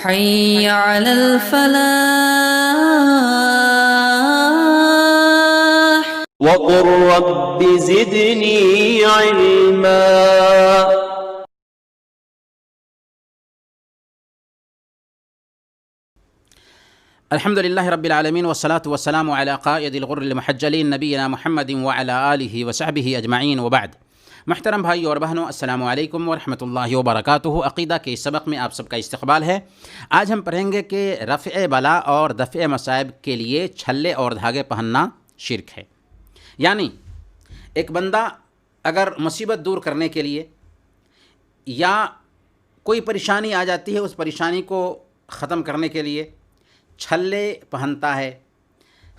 حي على الفلاح. وقل رب زدني علما. الحمد لله رب العالمين والصلاة والسلام على قائد الغر المحجلين نبينا محمد وعلى آلہ وصحبہ اجمعین وبعد. محترم بھائی اور بہنوں، السلام علیکم ورحمۃ اللہ وبرکاتہ. عقیدہ کے اس سبق میں آپ سب کا استقبال ہے. آج ہم پڑھیں گے کہ رفع بلا اور دفع مصائب کے لیے چھلے اور دھاگے پہننا شرک ہے. یعنی ایک بندہ اگر مصیبت دور کرنے کے لیے یا کوئی پریشانی آ جاتی ہے، اس پریشانی کو ختم کرنے کے لیے چھلے پہنتا ہے،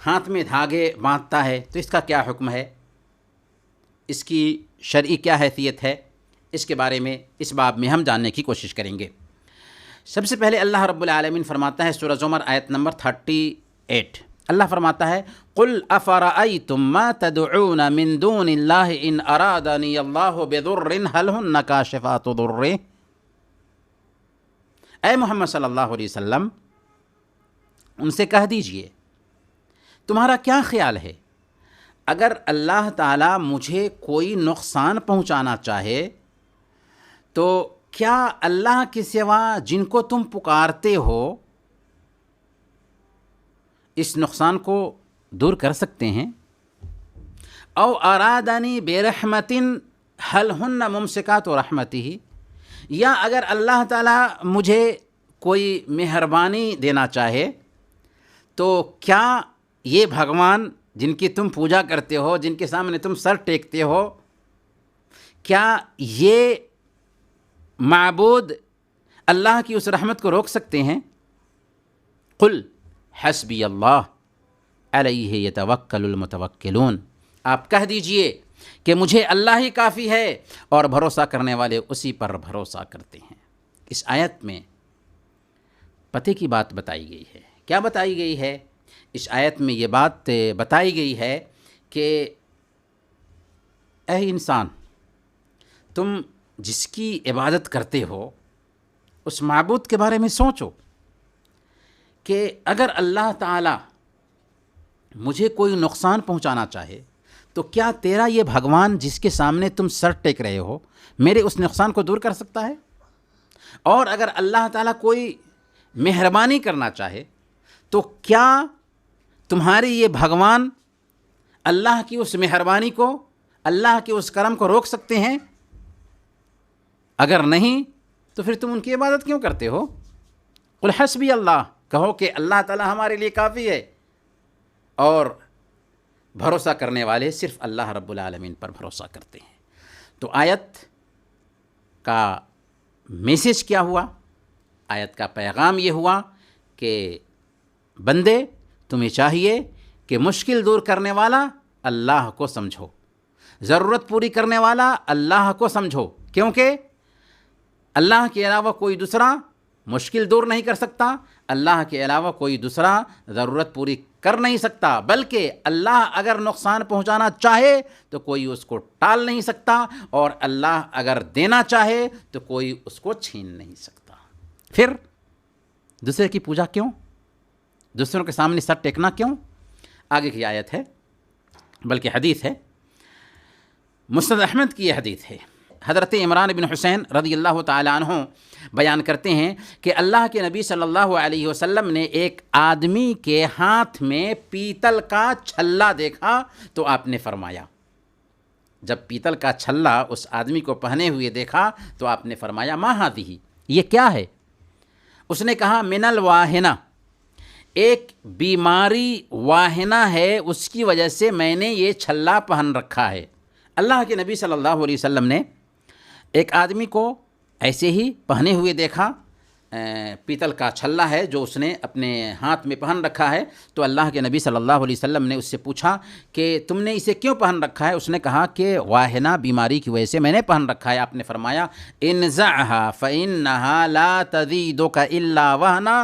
ہاتھ میں دھاگے باندھتا ہے، تو اس کا کیا حکم ہے، اس کی شرعی کیا حیثیت ہے، اس کے بارے میں اس باب میں ہم جاننے کی کوشش کریں گے. سب سے پہلے اللہ رب العالمین فرماتا ہے سورہ زمر آیت نمبر 38. اللہ فرماتا ہے قُلْ أَفَرَأَيْتُمْ مَا تَدْعُونَ مِن دُونِ اللَّهِ إِنْ أَرَادَنِيَ اللَّهُ بِضُرٍّ هَلْ هُنَّ كَاشِفَاتُ ضُرِّهِ. اے محمد صلی اللہ علیہ وسلم، ان سے کہہ دیجئے تمہارا کیا خیال ہے، اگر اللہ تعالیٰ مجھے کوئی نقصان پہنچانا چاہے تو کیا اللہ کے سوا جن کو تم پکارتے ہو اس نقصان کو دور کر سکتے ہیں؟ او ارادنی برحمت هل ہن ممسکات رحمتہ، یا اگر اللہ تعالیٰ مجھے کوئی مہربانی دینا چاہے تو کیا یہ بھگوان جن کی تم پوجا کرتے ہو، جن کے سامنے تم سر ٹیکتے ہو، کیا یہ معبود اللہ کی اس رحمت کو روک سکتے ہیں؟ قل حسبی اللہ علیہ یتوکل المتوکلون. آپ کہہ دیجئے کہ مجھے اللہ ہی کافی ہے اور بھروسہ کرنے والے اسی پر بھروسہ کرتے ہیں. اس آیت میں پتے کی بات بتائی گئی ہے. کیا بتائی گئی ہے؟ اس آیت میں یہ بات بتائی گئی ہے کہ اے انسان، تم جس کی عبادت کرتے ہو اس معبود کے بارے میں سوچو کہ اگر اللہ تعالیٰ مجھے کوئی نقصان پہنچانا چاہے تو کیا تیرا یہ بھگوان جس کے سامنے تم سر ٹیک رہے ہو میرے اس نقصان کو دور کر سکتا ہے؟ اور اگر اللہ تعالیٰ کوئی مہربانی کرنا چاہے تو کیا تمہارے یہ بھگوان اللہ کی اس مہربانی کو، اللہ کے اس کرم کو روک سکتے ہیں؟ اگر نہیں تو پھر تم ان کی عبادت کیوں کرتے ہو؟ قل حسبی اللہ، کہو کہ اللہ تعالیٰ ہمارے لیے کافی ہے، اور بھروسہ کرنے والے صرف اللہ رب العالمین پر بھروسہ کرتے ہیں. تو آیت کا میسج کیا ہوا؟ آیت کا پیغام یہ ہوا کہ بندے، تمہیں چاہیے کہ مشکل دور کرنے والا اللہ کو سمجھو، ضرورت پوری کرنے والا اللہ کو سمجھو، کیونکہ اللہ کے علاوہ کوئی دوسرا مشکل دور نہیں کر سکتا، اللہ کے علاوہ کوئی دوسرا ضرورت پوری کر نہیں سکتا، بلکہ اللہ اگر نقصان پہنچانا چاہے تو کوئی اس کو ٹال نہیں سکتا، اور اللہ اگر دینا چاہے تو کوئی اس کو چھین نہیں سکتا. پھر دوسرے کی پوجا کیوں؟ دوسروں کے سامنے سر ٹیکنا کیوں؟ آگے کی آیت ہے، بلکہ حدیث ہے، مسند احمد کی یہ حدیث ہے. حضرت عمران بن حسین رضی اللہ تعالی عنہ بیان کرتے ہیں کہ اللہ کے نبی صلی اللہ علیہ وسلم نے ایک آدمی کے ہاتھ میں پیتل کا چھلا دیکھا تو آپ نے فرمایا، جب پیتل کا چھلا اس آدمی کو پہنے ہوئے دیکھا تو آپ نے فرمایا ما ہذہ، یہ کیا ہے؟ اس نے کہا من الواہنہ، ایک بیماری واہنہ ہے، اس کی وجہ سے میں نے یہ چھلا پہن رکھا ہے. اللہ کے نبی صلی اللہ علیہ وسلم نے ایک آدمی کو ایسے ہی پہنے ہوئے دیکھا، پیتل کا چھلا ہے جو اس نے اپنے ہاتھ میں پہن رکھا ہے. تو اللہ کے نبی صلی اللہ علیہ وسلم نے اس سے پوچھا کہ تم نے اسے کیوں پہن رکھا ہے؟ اس نے کہا کہ واہنہ بیماری کی وجہ سے میں نے پہن رکھا ہے. آپ نے فرمایا انزعها فإنها لا تزيدك إلا وهنا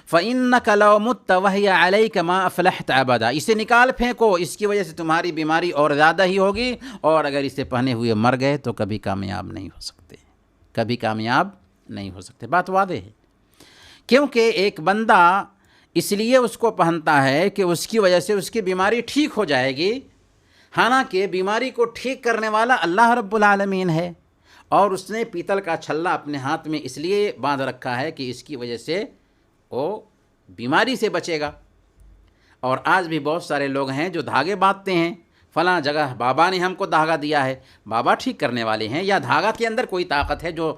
فإنك لو مت وهي عليك ما أفلحت أبدا. اسے نکال پھینکو، اس کی وجہ سے تمہاری بیماری اور زیادہ ہی ہوگی، اور اگر اسے پہنے ہوئے مر گئے تو کبھی کامیاب نہیں ہو سکتے، کبھی کامیاب نہیں ہو سکتے. بات واضح ہے کیونکہ ایک بندہ اس لیے اس کو پہنتا ہے کہ اس کی وجہ سے اس کی بیماری ٹھیک ہو جائے گی، حالانکہ بیماری کو ٹھیک کرنے والا اللہ رب العالمین ہے، اور اس نے پیتل کا چھلا اپنے ہاتھ میں اس لیے باندھ رکھا ہے کہ اس کی وجہ سے وہ بیماری سے بچے گا۔ اور آج بھی بہت سارے لوگ ہیں جو دھاگے باندھتے ہیں، فلاں جگہ بابا نے ہم کو دھاگا دیا ہے، بابا ٹھیک کرنے والے ہیں، یا دھاگا کے اندر کوئی طاقت ہے جو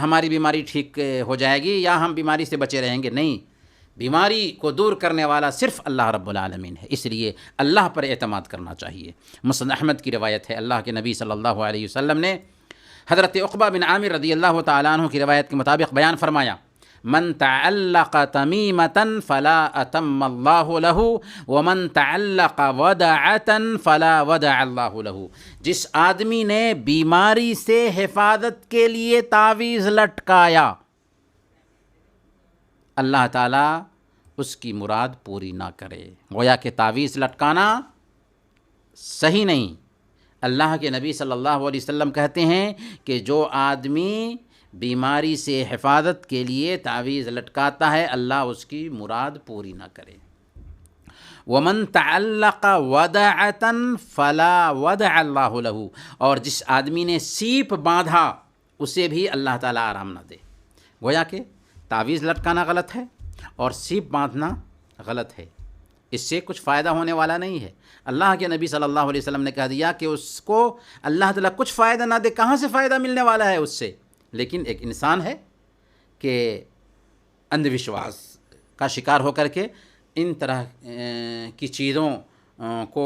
ہماری بیماری ٹھیک ہو جائے گی یا ہم بیماری سے بچے رہیں گے۔ نہیں، بیماری کو دور کرنے والا صرف اللہ رب العالمین ہے، اس لیے اللہ پر اعتماد کرنا چاہیے۔ مسند احمد کی روایت ہے، اللہ کے نبی صلی اللہ علیہ وسلم نے حضرت عقبہ بن عامر رضی اللہ تعالیٰ عنہ کی روایت کے مطابق بیان فرمایا، من تعلق تمیمۃ فلا اتم اللہ لہ ومن تعلق ودعۃ فلا ودع اللہ لہ۔ جس آدمی نے بیماری سے حفاظت کے لیے تعویذ لٹکایا، اللہ تعالیٰ اس کی مراد پوری نہ کرے۔ گویا کہ تعویذ لٹکانا صحیح نہیں۔ اللہ کے نبی صلی اللہ علیہ وسلم کہتے ہیں کہ جو آدمی بیماری سے حفاظت کے لیے تعویذ لٹکاتا ہے، اللہ اس کی مراد پوری نہ کرے۔ ومن تعلق ودعۃ فلا ودع اللہ لہ، اور جس آدمی نے سیپ باندھا اسے بھی اللہ تعالیٰ آرام نہ دے۔ گویا کہ تعویذ لٹکانا غلط ہے اور سیپ باندھنا غلط ہے، اس سے کچھ فائدہ ہونے والا نہیں ہے۔ اللہ کے نبی صلی اللہ علیہ وسلم نے کہہ دیا کہ اس کو اللہ تعالیٰ کچھ فائدہ نہ دے، کہاں سے فائدہ ملنے والا ہے اس سے؟ لیکن ایک انسان ہے کہ اندھ وشواس کا شکار ہو کر کے ان طرح کی چیزوں کو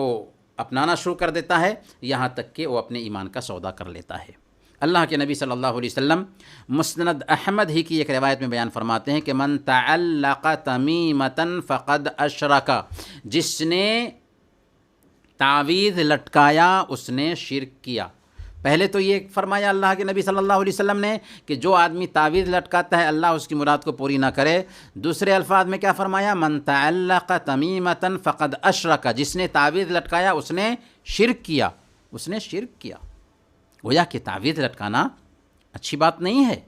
اپنانا شروع کر دیتا ہے، یہاں تک کہ وہ اپنے ایمان کا سودا کر لیتا ہے۔ اللہ کے نبی صلی اللہ علیہ وسلم مسند احمد ہی کی ایک روایت میں بیان فرماتے ہیں کہ من تعلق تمیمۃ فقد اشرک، جس نے تعویذ لٹکایا اس نے شرک کیا۔ پہلے تو یہ فرمایا اللہ کے نبی صلی اللہ علیہ وسلم نے کہ جو آدمی تعویذ لٹکاتا ہے اللہ اس کی مراد کو پوری نہ کرے۔ دوسرے الفاظ میں کیا فرمایا؟ من تعلق تمیمۃ فقد اشرک، جس نے تعویذ لٹکایا اس نے شرک کیا، اس نے شرک کیا۔ گویا کہ تعویذ لٹکانا اچھی بات نہیں ہے۔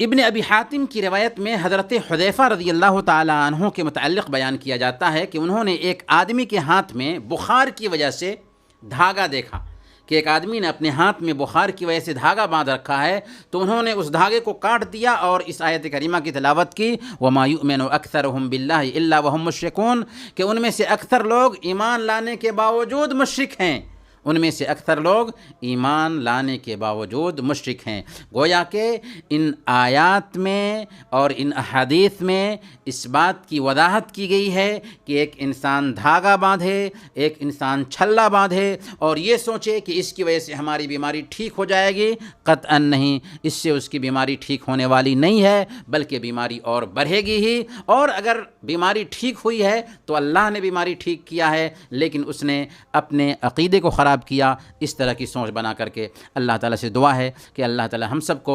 ابن ابی حاتم کی روایت میں حضرت حذیفہ رضی اللہ تعالیٰ عنہ کے متعلق بیان کیا جاتا ہے کہ انہوں نے ایک آدمی کے ہاتھ میں بخار کی وجہ سے دھاگا دیکھا، کہ ایک آدمی نے اپنے ہاتھ میں بخار کی وجہ سے دھاگا باندھ رکھا ہے، تو انہوں نے اس دھاگے کو کاٹ دیا اور اس آیت کریمہ کی تلاوت کی، وَمَا يُؤْمِنُ أَكْثَرُهُمْ بِاللَّهِ إِلَّا وَهُمْ مُشْرِكُونَ، کہ ان میں سے اکثر لوگ ایمان لانے کے باوجود مشرک ہیں، ان میں سے اکثر لوگ ایمان لانے کے باوجود مشرک ہیں۔ گویا کہ ان آیات میں اور ان احادیث میں اس بات کی وضاحت کی گئی ہے کہ ایک انسان دھاگا باندھے، ایک انسان چھلا باندھے اور یہ سوچے کہ اس کی وجہ سے ہماری بیماری ٹھیک ہو جائے گی، قطعاً نہیں، اس سے اس کی بیماری ٹھیک ہونے والی نہیں ہے، بلکہ بیماری اور بڑھے گی ہی۔ اور اگر بیماری ٹھیک ہوئی ہے تو اللہ نے بیماری ٹھیک کیا ہے، لیکن اس نے اپنے عقیدے کو خراب کیا۔ اس طرح کی سوچ بنا کر کے اللہ تعالیٰ سے دعا ہے کہ اللہ تعالیٰ ہم سب کو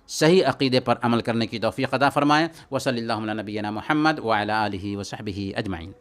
صحیح عقیدے پر عمل کرنے کی توفیق عطا فرمائے۔ وصلی اللہ علی نبینا محمد وعلی آلہ وصحبہ اجمعین۔